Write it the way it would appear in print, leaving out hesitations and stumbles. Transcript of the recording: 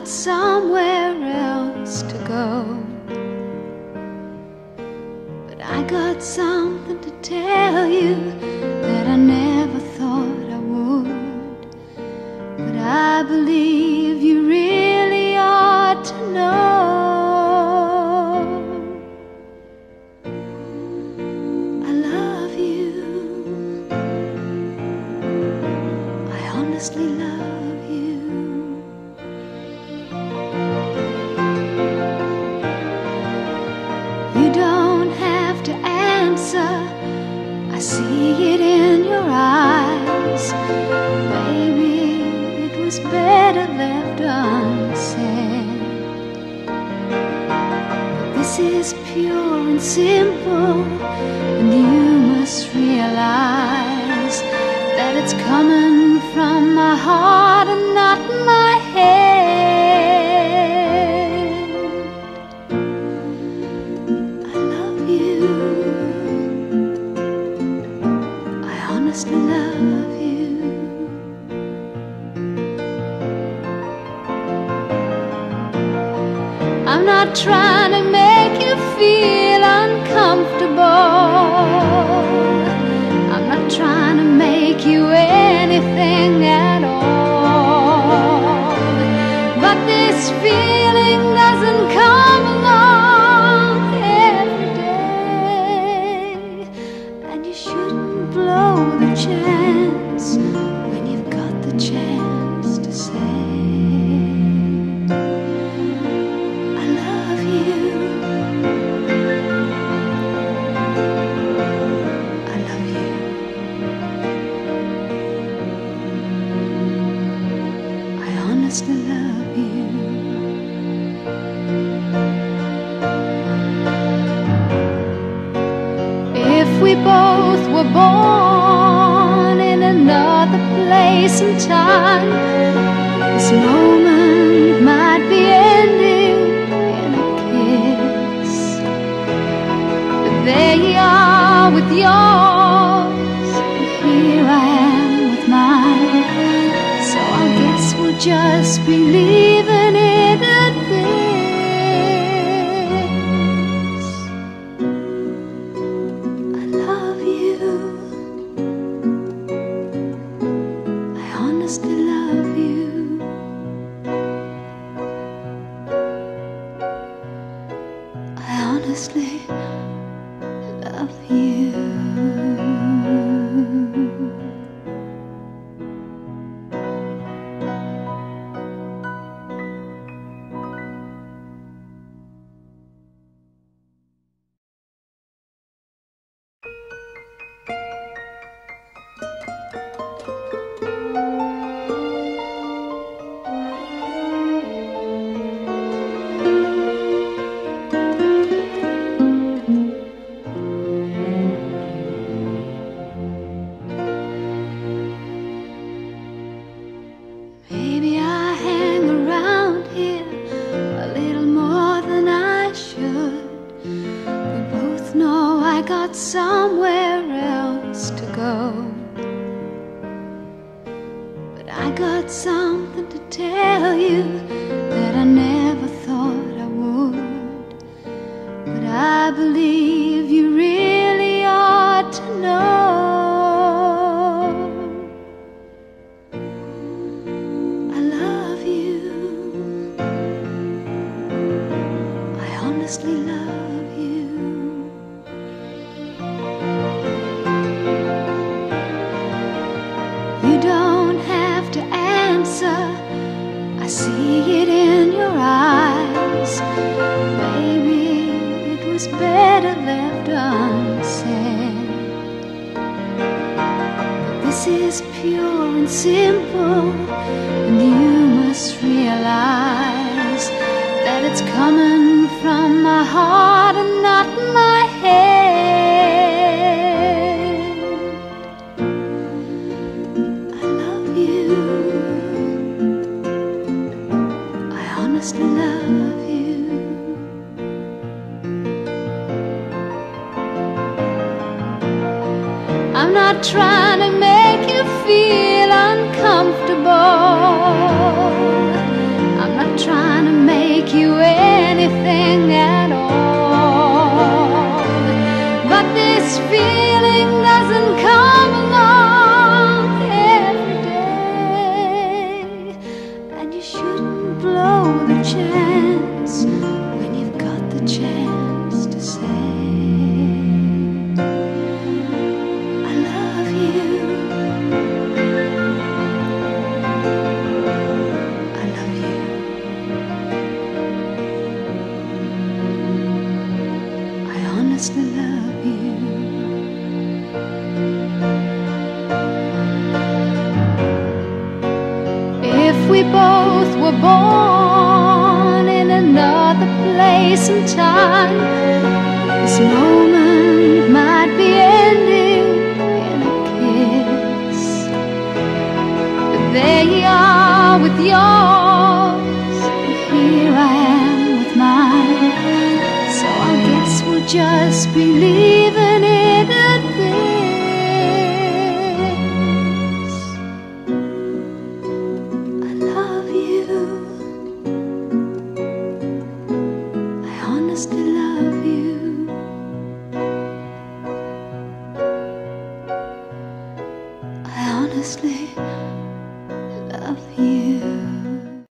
somewhere else to go, but I got something to tell you that I never thought I would. But I believe you really ought to know. I love you. I honestly love you. You don't have to answer, I see it in your eyes. Maybe it was better left unsaid. But this is pure and simple, and you must realize that it's coming from my heart and not my head. I love you. I'm not trying to make you feel uncomfortable. I'm not trying to make you anything at all. But this feeling doesn't come along every day, and you shouldn't blow the chance when you've got the chance to say I love you. I love you. I honestly love you. If we both were born in another place and time, this moment might be ending in a kiss. But there you are with yours, and here I am with mine. So I guess we'll just be leaving it at this. I love you. I honestly love you. I honestly love you. Maybe I hang around here a little more than I should. We both know I got somewhere else to go, but I got something to tell you that I never thought I would. But I believe you really ought to know. I love you. I honestly love you. You don't have to answer, I see it in your eyes. Maybe it was better left unsaid. But this is pure and simple, and you must realize that it's coming from my heart and not my head. I love you. I honestly love you. I'm not trying to make you feel uncomfortable. I'm not trying the chance when you've got the chance to say I love you. I love you. I honestly love you. If we both were born in another place and time, this moment might be ending in a kiss. But there you are with yours, and here I am with mine. So I guess we'll just be leaving